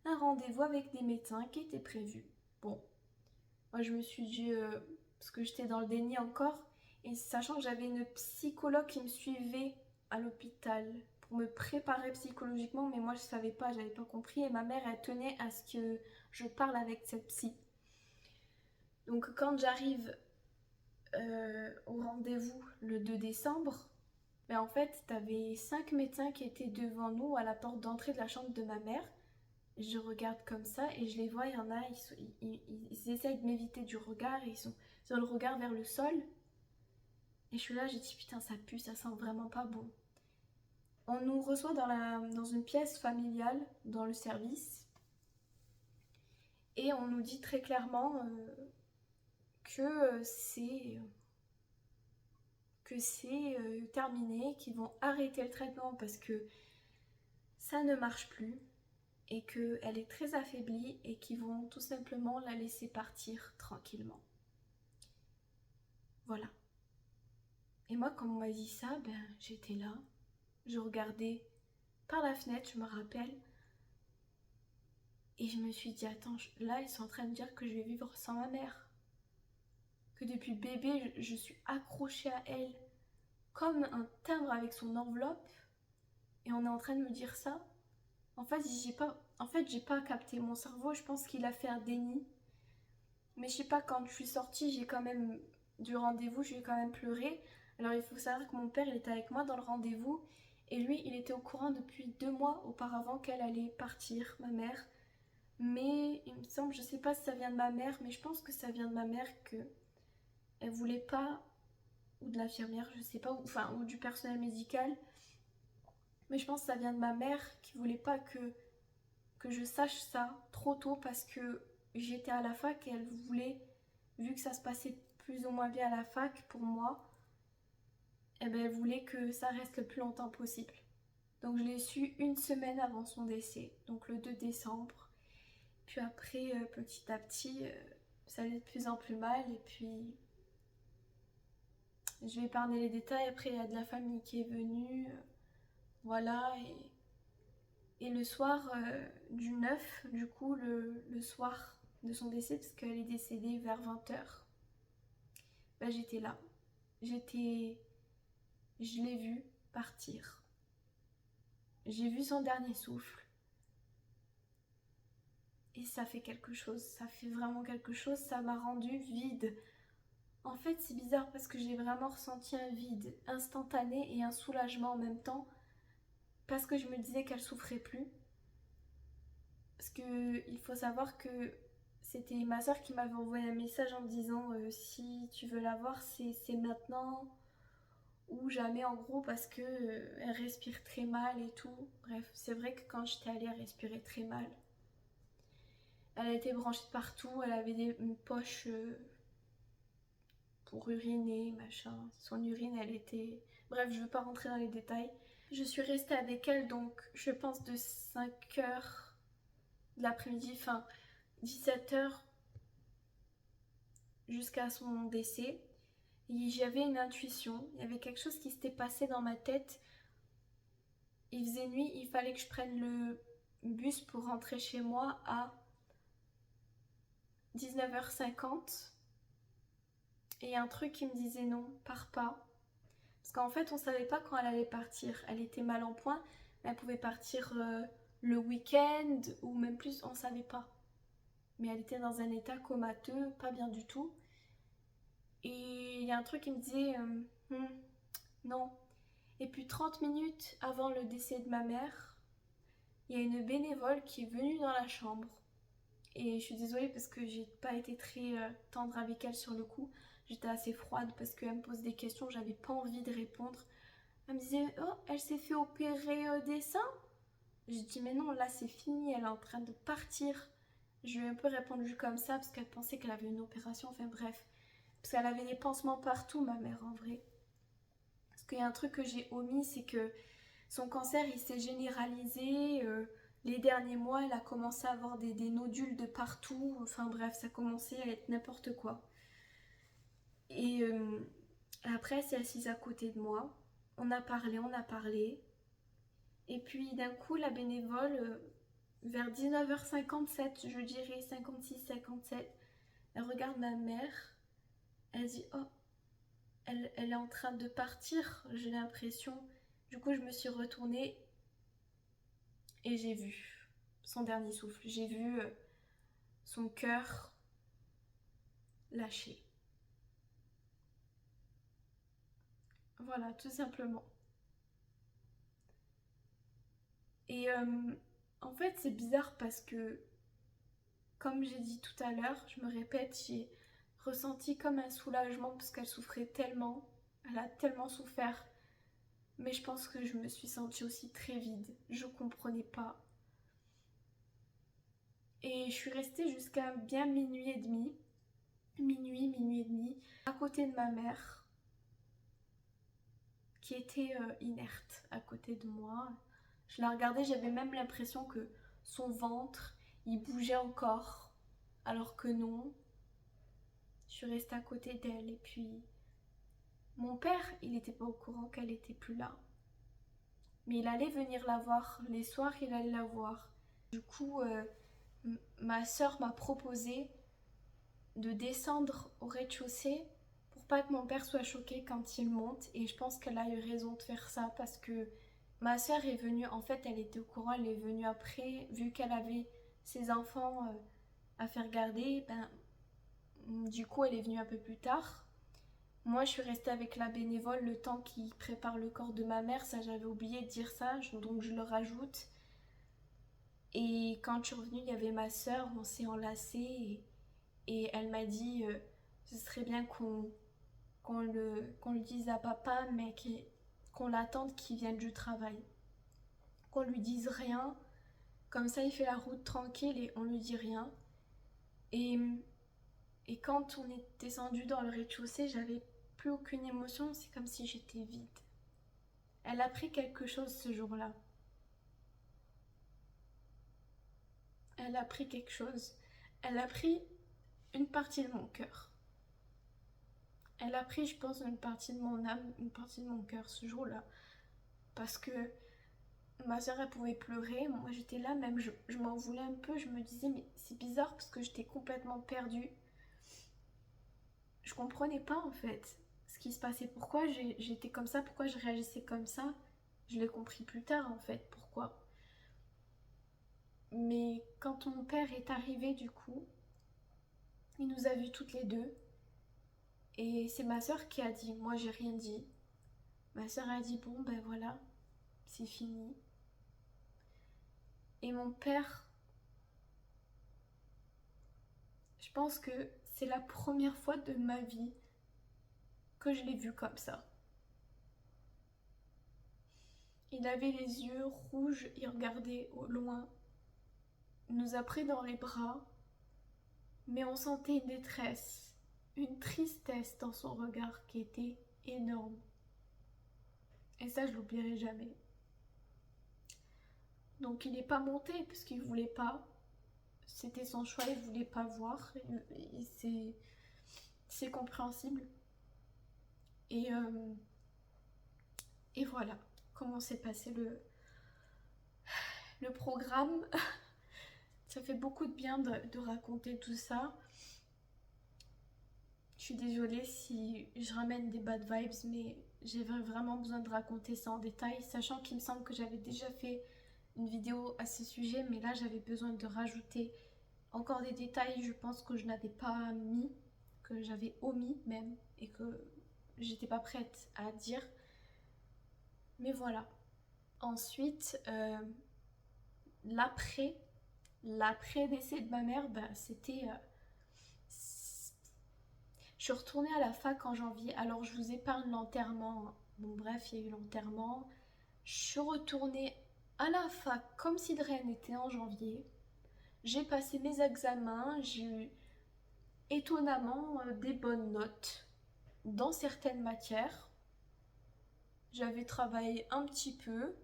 un rendez-vous avec des médecins qui était prévu. Bon, moi je me suis dit, parce que j'étais dans le déni encore, et sachant que j'avais une psychologue qui me suivait à l'hôpital pour me préparer psychologiquement, mais moi je savais pas, j'avais pas compris, et ma mère elle tenait à ce que je parle avec cette psy. Donc quand j'arrive au rendez-vous le 2 décembre, ben en fait t'avais 5 médecins qui étaient devant nous à la porte d'entrée de la chambre de ma mère. Je regarde comme ça et je les vois, il y en a, ils essayent de m'éviter du regard, ils ont le regard vers le sol. Et je suis là, j'ai dit putain ça pue, ça sent vraiment pas bon. On nous reçoit dans une pièce familiale, dans le service, et on nous dit très clairement que c'est terminé, qu'ils vont arrêter le traitement parce que ça ne marche plus et qu'elle est très affaiblie et qu'ils vont tout simplement la laisser partir tranquillement. Voilà. Et moi, quand on m'a dit ça, ben j'étais là, je regardais par la fenêtre, je me rappelle, et je me suis dit, attends, là ils sont en train de dire que je vais vivre sans ma mère. Que depuis bébé, je suis accrochée à elle comme un timbre avec son enveloppe, et on est en train de me dire ça. En fait, j'ai pas capté. Mon cerveau, je pense qu'il a fait un déni. Mais je sais pas, quand je suis sortie, j'ai quand même, du rendez-vous, j'ai quand même pleuré. Alors il faut savoir que mon père, il était avec moi dans le rendez-vous. Et lui, il était au courant depuis 2 mois auparavant qu'elle allait partir, ma mère. Mais il me semble, je sais pas si ça vient de ma mère, mais je pense que ça vient de ma mère que elle voulait pas, ou de l'infirmière, je sais pas, ou du personnel médical. Mais je pense que ça vient de ma mère qui voulait pas que je sache ça trop tôt parce que j'étais à la fac et elle voulait, vu que ça se passait plus ou moins bien à la fac pour moi, eh ben elle voulait que ça reste le plus longtemps possible. Donc je l'ai su une semaine avant son décès, donc le 2 décembre. Puis après, petit à petit, ça allait de plus en plus mal et puis je vais épargner les détails. Après, il y a de la famille qui est venue, voilà, et le soir du 9, du coup, le soir de son décès, parce qu'elle est décédée vers 20h, ben, j'étais là. Je l'ai vue partir. J'ai vu son dernier souffle. Et ça fait quelque chose, ça fait vraiment quelque chose, ça m'a rendue vide. En fait, c'est bizarre parce que j'ai vraiment ressenti un vide instantané et un soulagement en même temps, parce que je me disais qu'elle souffrait plus. Parce que il faut savoir que c'était ma soeur qui m'avait envoyé un message en me disant si tu veux la voir, c'est maintenant ou jamais, en gros, parce que elle respire très mal et tout. Bref, c'est vrai que quand j'étais allée, elle respirait très mal. Elle a été branchée de partout, elle avait une poche pour uriner, machin. Son urine, elle était... Bref, je veux pas rentrer dans les détails. Je suis restée avec elle, donc je pense de 5h de l'après-midi, enfin 17h jusqu'à son décès. Et j'avais une intuition, il y avait quelque chose qui s'était passé dans ma tête. Il faisait nuit, il fallait que je prenne le bus pour rentrer chez moi à 19h50. Et il y a un truc qui me disait non, pars pas. Parce qu'en fait, on savait pas quand elle allait partir. Elle était mal en point, mais elle pouvait partir le week-end ou même plus, on savait pas. Mais elle était dans un état comateux, pas bien du tout. Et il y a un truc qui me disait non. Et puis 30 minutes avant le décès de ma mère, il y a une bénévole qui est venue dans la chambre. Et je suis désolée parce que j'ai pas été très tendre avec elle sur le coup. J'étais assez froide parce qu'elle me pose des questions, j'avais pas envie de répondre. Elle me disait oh, elle s'est fait opérer des seins. J'ai dit mais non, là c'est fini, elle est en train de partir. Je lui ai un peu répondu comme ça parce qu'elle pensait qu'elle avait une opération, enfin bref. Parce qu'elle avait des pansements partout, ma mère, en vrai. Parce qu'il y a un truc que j'ai omis, c'est que son cancer, il s'est généralisé. Les derniers mois, elle a commencé à avoir des nodules de partout. Enfin bref, ça commençait à être n'importe quoi. Et après, elle s'est assise à côté de moi. On a parlé, on a parlé. Et puis d'un coup, la bénévole, vers 19h57, je dirais 56-57, elle regarde ma mère. Elle dit oh, elle est en train de partir, j'ai l'impression. Du coup, je me suis retournée et j'ai vu son dernier souffle. J'ai vu son cœur lâcher. Voilà, tout simplement. Et en fait, c'est bizarre parce que, comme j'ai dit tout à l'heure, je me répète, j'ai ressenti comme un soulagement parce qu'elle souffrait tellement, elle a tellement souffert. Mais je pense que je me suis sentie aussi très vide. Je comprenais pas. Et je suis restée jusqu'à bien minuit et demi. Minuit et demi, à côté de ma mère, qui était inerte à côté de moi. Je la regardais, j'avais même l'impression que son ventre, il bougeait encore. Alors que non, je suis restée à côté d'elle. Et puis, mon père, il n'était pas au courant qu'elle était plus là. Mais il allait venir la voir. Les soirs, il allait la voir. Du coup, ma soeur m'a proposé de descendre au rez-de-chaussée pour pas que mon père soit choqué quand il monte. Et je pense qu'elle a eu raison de faire ça parce que ma soeur est venue, en fait, elle était au courant, elle est venue après, vu qu'elle avait ses enfants à faire garder, ben, du coup, elle est venue un peu plus tard. Moi, je suis restée avec la bénévole le temps qui prépare le corps de ma mère. Ça, j'avais oublié de dire ça, donc je le rajoute. Et quand je suis revenue, il y avait ma soeur, on s'est enlacés et elle m'a dit ce serait bien qu'on le dise à papa, mais qu'on l'attende qu'il vienne du travail. Qu'on lui dise rien, comme ça il fait la route tranquille et on lui dit rien. Et, et quand on est descendu dans le rez-de-chaussée, j'avais plus aucune émotion, c'est comme si j'étais vide. Elle a pris quelque chose ce jour-là. Elle a pris quelque chose. Elle a pris une partie de mon cœur. Elle a pris, je pense, une partie de mon âme, une partie de mon cœur ce jour-là. Parce que ma soeur, elle pouvait pleurer. Moi, j'étais là, même, je m'en voulais un peu. Je me disais, mais c'est bizarre parce que j'étais complètement perdue. Je comprenais pas, en fait, ce qui se passait. Pourquoi j'étais comme ça, pourquoi je réagissais comme ça. Je l'ai compris plus tard, en fait, pourquoi. Mais quand mon père est arrivé, du coup, il nous a vus toutes les deux. Et c'est ma soeur qui a dit, moi, j'ai rien dit. Ma soeur a dit, bon, ben voilà, c'est fini. Et mon père, je pense que c'est la première fois de ma vie que je l'ai vu comme ça. Il avait les yeux rouges, il regardait au loin. Il nous a pris dans les bras, mais on sentait une détresse, une tristesse dans son regard qui était énorme. Et ça, je l'oublierai jamais. Donc il n'est pas monté parce qu'il voulait pas. C'était son choix, il voulait pas voir. C'est compréhensible. Et, euh, et voilà comment s'est passé le programme. Ça fait beaucoup de bien de raconter tout ça. Je suis désolée si je ramène des bad vibes, mais j'ai vraiment besoin de raconter ça en détail, sachant qu'il me semble que j'avais déjà fait une vidéo à ce sujet, mais là j'avais besoin de rajouter encore des détails, je pense que je n'avais pas mis, que j'avais omis même, et que j'étais pas prête à dire. Mais voilà. Ensuite, l'après décès de ma mère, c'était... je suis retournée à la fac en janvier, alors je vous épargne l'enterrement. Bon bref, il y a eu l'enterrement. Je suis retournée à la fac comme si de rien n'était en janvier. J'ai passé mes examens, j'ai eu étonnamment des bonnes notes dans certaines matières. J'avais travaillé un petit peu,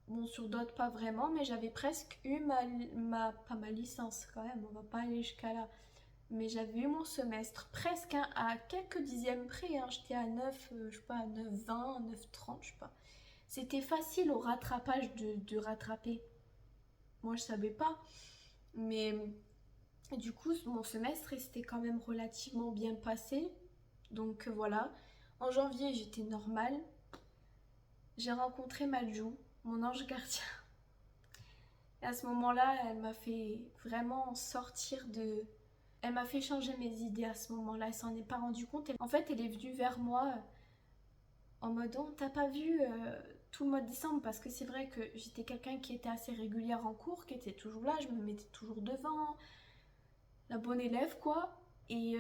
bon sur d'autres pas vraiment, mais j'avais presque eu pas ma licence quand même, on va pas aller jusqu'à là. Mais j'avais eu mon semestre presque à quelques dixièmes près, hein. J'étais à 9, je sais pas, à 9,20, 9,30, je sais pas. C'était facile au rattrapage de rattraper. Moi je savais pas, mais du coup mon semestre s'était quand même relativement bien passé. Donc voilà, en janvier j'étais normale. j'ai rencontré Majou, mon ange gardien. Et à ce moment-là, elle m'a fait vraiment sortir de... Elle m'a fait changer mes idées à ce moment-là, elle s'en est pas rendue compte. En fait, elle est venue vers moi en mode oh, t'as pas vu tout le mois de décembre, parce que c'est vrai que j'étais quelqu'un qui était assez régulière en cours, qui était toujours là, je me mettais toujours devant, la bonne élève quoi. Et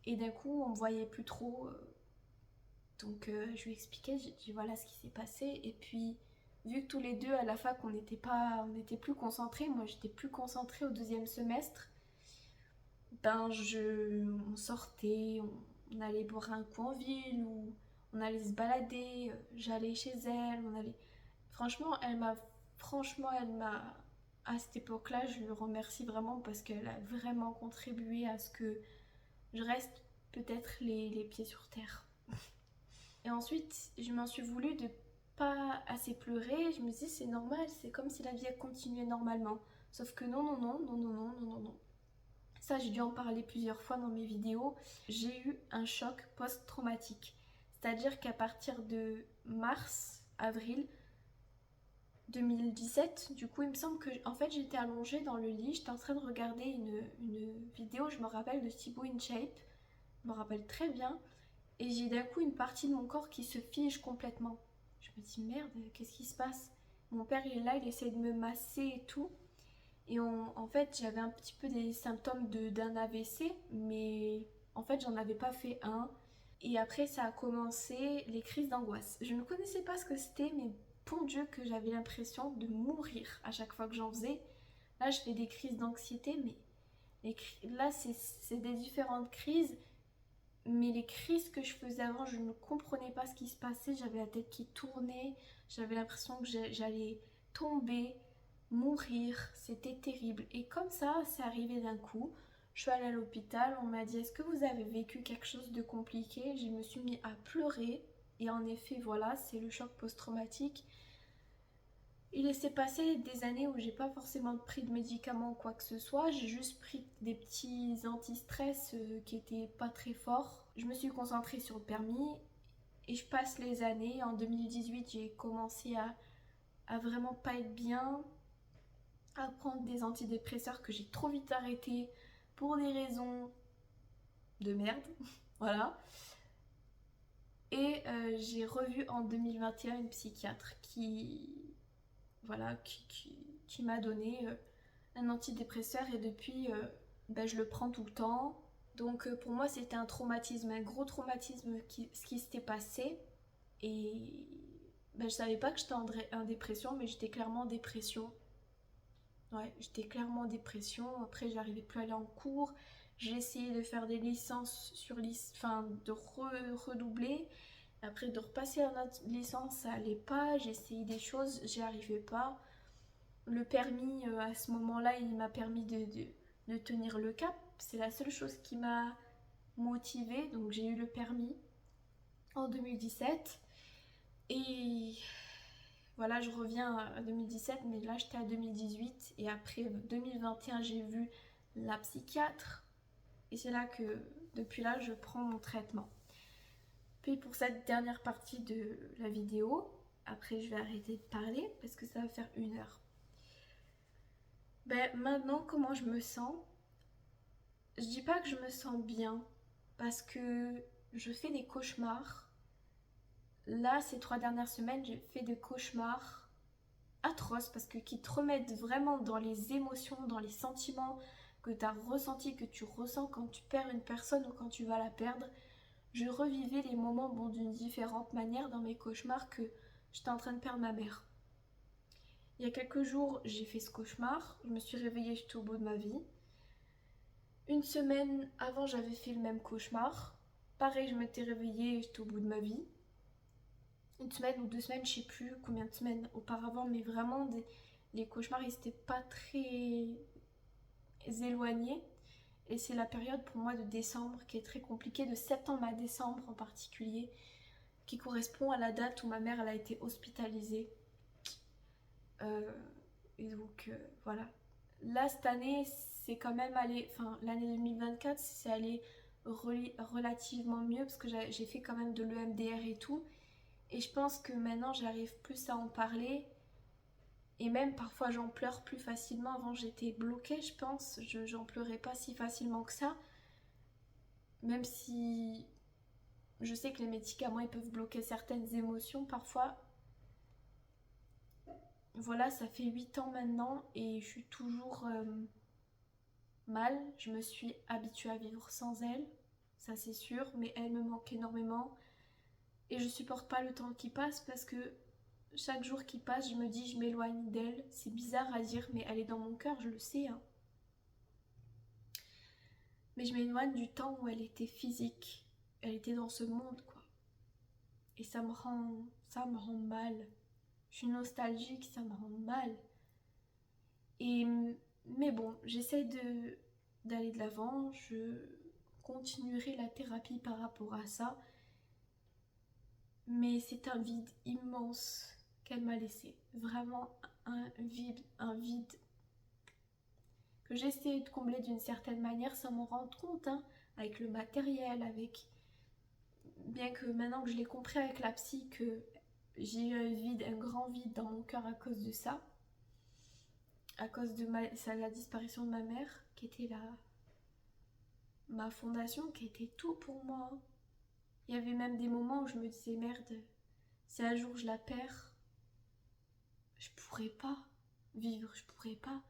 d'un coup, on me voyait plus trop. Donc je lui expliquais, j'ai dit voilà ce qui s'est passé. Et puis, vu que tous les deux à la fac on n'était plus concentrés, moi j'étais plus concentrée au deuxième semestre, on sortait, on allait boire un coup en ville ou on allait se balader, j'allais chez elle, on allait. Franchement, elle m'a, à cette époque-là, je lui remercie vraiment parce qu'elle a vraiment contribué à ce que je reste peut-être les pieds sur terre. Et ensuite, je m'en suis voulu de pas assez pleurer. Je me dis c'est normal, c'est comme si la vie continuait normalement. Sauf que non, non, non, non, non, non, non, non, non. Ça, j'ai dû en parler plusieurs fois dans mes vidéos. J'ai eu un choc post-traumatique. C'est-à-dire qu'à partir de mars, avril 2017, du coup, il me semble que en fait j'étais allongée dans le lit, j'étais en train de regarder une vidéo, je me rappelle, de Thibaut InShape. Je me rappelle très bien. Et j'ai d'un coup une partie de mon corps qui se fige complètement. Je me dis merde, qu'est-ce qui se passe? Mon père il est là, il essaie de me masser et tout. Et en fait j'avais un petit peu des symptômes d'un AVC, mais en fait j'en avais pas fait un. Et après ça a commencé les crises d'angoisse. Je ne connaissais pas ce que c'était, mais bon Dieu que j'avais l'impression de mourir à chaque fois que j'en faisais. Là je fais des crises d'anxiété, mais là c'est des différentes crises. Mais les crises que je faisais avant, je ne comprenais pas ce qui se passait. J'avais la tête qui tournait. J'avais l'impression que j'allais tomber, mourir. C'était terrible. Et comme ça, c'est arrivé d'un coup. Je suis allée à l'hôpital. On m'a dit est-ce que vous avez vécu quelque chose de compliqué? Je me suis mis à pleurer. Et en effet, voilà, c'est le choc post-traumatique. Il s'est passé des années où j'ai pas forcément pris de médicaments ou quoi que ce soit, j'ai juste pris des petits anti-stress qui étaient pas très forts. Je me suis concentrée sur le permis et je passe les années. En 2018, j'ai commencé à vraiment pas être bien, à prendre des antidépresseurs que j'ai trop vite arrêtés pour des raisons de merde. Voilà. Et j'ai revu en 2021 une psychiatre qui m'a donné un antidépresseur et depuis je le prends tout le temps. Donc pour moi c'était un traumatisme, un gros traumatisme ce qui s'était passé. Et je savais pas que j'étais en dépression, mais j'étais clairement en dépression. Ouais, j'étais clairement en dépression. Après j'arrivais plus à aller en cours. J'ai essayé de faire des licences de redoubler. Après de repasser à notre licence, ça allait pas. J'ai essayé des choses, j'y arrivais pas. Le permis, à ce moment-là, il m'a permis de tenir le cap. C'est la seule chose qui m'a motivée. Donc j'ai eu le permis en 2017. Et voilà, je reviens à 2017, mais là j'étais à 2018. Et après 2021, j'ai vu la psychiatre. Et c'est là que, depuis là, je prends mon traitement. Puis pour cette dernière partie de la vidéo, après je vais arrêter de parler parce que ça va faire 1 heure. Maintenant, comment je me sens? Je dis pas que je me sens bien parce que je fais des cauchemars. Là, ces 3 dernières semaines, j'ai fait des cauchemars atroces parce que qui te remettent vraiment dans les émotions, dans les sentiments que tu as ressentis, que tu ressens quand tu perds une personne ou quand tu vas la perdre. Je revivais les moments d'une différente manière dans mes cauchemars que j'étais en train de perdre ma mère. Il y a quelques jours, j'ai fait ce cauchemar. Je me suis réveillée, j'étais au bout de ma vie. Une semaine avant, j'avais fait le même cauchemar. Pareil, je m'étais réveillée, j'étais au bout de ma vie. Une semaine ou 2 semaines, je sais plus combien de semaines auparavant, mais vraiment, les cauchemars, ils n'étaient pas très éloignés. Et c'est la période pour moi de décembre qui est très compliquée, de septembre à décembre en particulier, qui correspond à la date où ma mère elle a été hospitalisée. Et donc voilà. Là cette année c'est quand même allé, enfin l'année 2024 c'est allé relativement mieux parce que j'ai fait quand même de l'EMDR et tout. Et je pense que maintenant j'arrive plus à en parler. Et même parfois j'en pleure plus facilement. Avant j'étais bloquée, je pense. J'en pleurais pas si facilement que ça. Même si je sais que les médicaments ils peuvent bloquer certaines émotions parfois. Voilà, ça fait 8 ans maintenant et je suis toujours mal. Je me suis habituée à vivre sans elle, ça c'est sûr, mais elle me manque énormément. Et je supporte pas le temps qui passe parce que chaque jour qui passe, je me dis je m'éloigne d'elle. C'est bizarre à dire, mais elle est dans mon cœur, je le sais, hein. Mais je m'éloigne du temps où elle était physique. Elle était dans ce monde, quoi. Et ça me rend mal. Je suis nostalgique, ça me rend mal. Et mais bon, j'essaie d'aller de l'avant. Je continuerai la thérapie par rapport à ça. Mais c'est un vide immense qu'elle m'a laissé. Vraiment un vide que j'essaie de combler d'une certaine manière sans m'en rendre compte, hein, avec le matériel, avec... Bien que maintenant que je l'ai compris avec la psy, que j'ai eu un grand vide dans mon cœur à cause de ça, à cause de la disparition de ma mère, qui était ma fondation, qui était tout pour moi. Il y avait même des moments où je me disais, merde, si un jour je la perds, je pourrais pas vivre, je pourrais pas.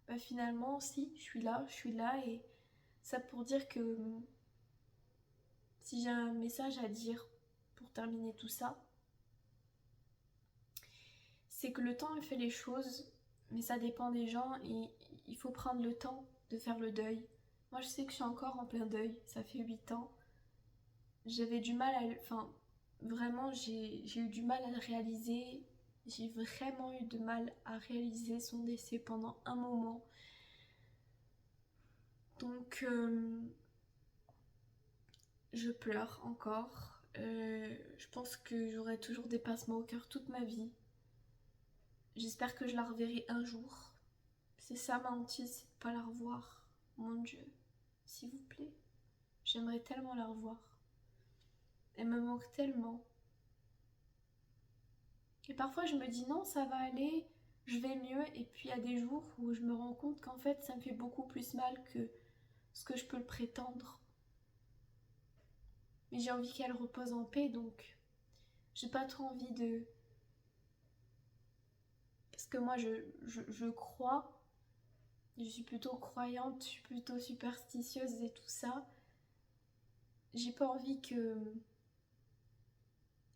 Bah finalement, si, je suis là et ça pour dire que si j'ai un message à dire pour terminer tout ça, c'est que le temps il fait les choses, mais ça dépend des gens et il faut prendre le temps de faire le deuil. Moi je sais que je suis encore en plein deuil, ça fait 8 ans. J'avais du mal à... Enfin, vraiment j'ai eu du mal à le réaliser. J'ai vraiment eu de mal à réaliser son décès pendant un moment. Donc je pleure encore. Je pense que j'aurai toujours des passements au cœur toute ma vie. J'espère que je la reverrai un jour. C'est ça ma hantise, c'est de pas la revoir. Mon Dieu, s'il vous plaît. J'aimerais tellement la revoir. Elle me manque tellement. Et parfois je me dis non, ça va aller, je vais mieux. Et puis il y a des jours où je me rends compte qu'en fait ça me fait beaucoup plus mal que ce que je peux le prétendre. Mais j'ai envie qu'elle repose en paix, donc j'ai pas trop envie de... Parce que moi je crois, je suis plutôt croyante, je suis plutôt superstitieuse et tout ça. J'ai pas envie que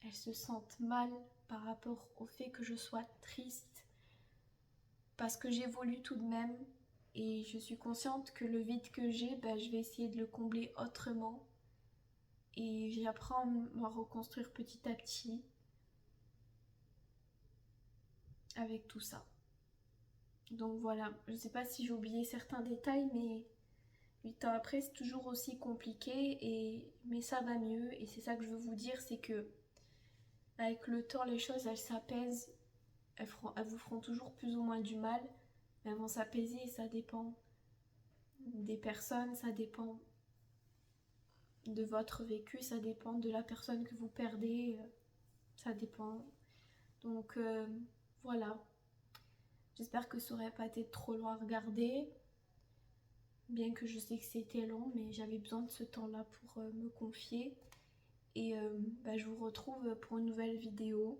elle se sente mal par rapport au fait que je sois triste. Parce que j'évolue tout de même et je suis consciente que le vide que j'ai, je vais essayer de le combler autrement. Et j'apprends à me reconstruire petit à petit avec tout ça. Donc voilà, je sais pas si j'ai oublié certains détails, mais 8 ans après, c'est toujours aussi compliqué, mais ça va mieux. Et c'est ça que je veux vous dire, c'est que avec le temps, les choses, elles s'apaisent. Elles vous feront toujours plus ou moins du mal, mais elles vont s'apaiser et ça dépend des personnes, ça dépend de votre vécu, ça dépend de la personne que vous perdez, ça dépend. Donc voilà, j'espère que ça aurait pas été trop long à regarder, bien que je sais que c'était long, mais j'avais besoin de ce temps-là pour me confier. Et je vous retrouve pour une nouvelle vidéo,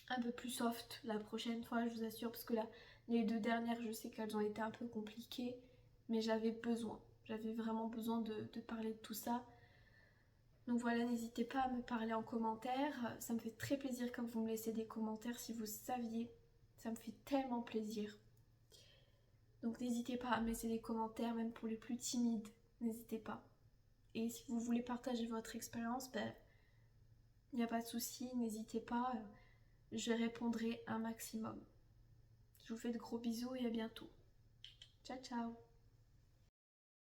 un peu plus soft la prochaine fois, je vous assure, parce que là, les 2 dernières, je sais qu'elles ont été un peu compliquées, mais j'avais vraiment besoin de parler de tout ça. Donc voilà, n'hésitez pas à me parler en commentaire. Ça me fait très plaisir quand vous me laissez des commentaires, si vous saviez. Ça me fait tellement plaisir. Donc n'hésitez pas à me laisser des commentaires, même pour les plus timides. N'hésitez pas. Et si vous voulez partager votre expérience, il n'y a pas de souci, n'hésitez pas. Je répondrai un maximum. Je vous fais de gros bisous et à bientôt. Ciao ciao.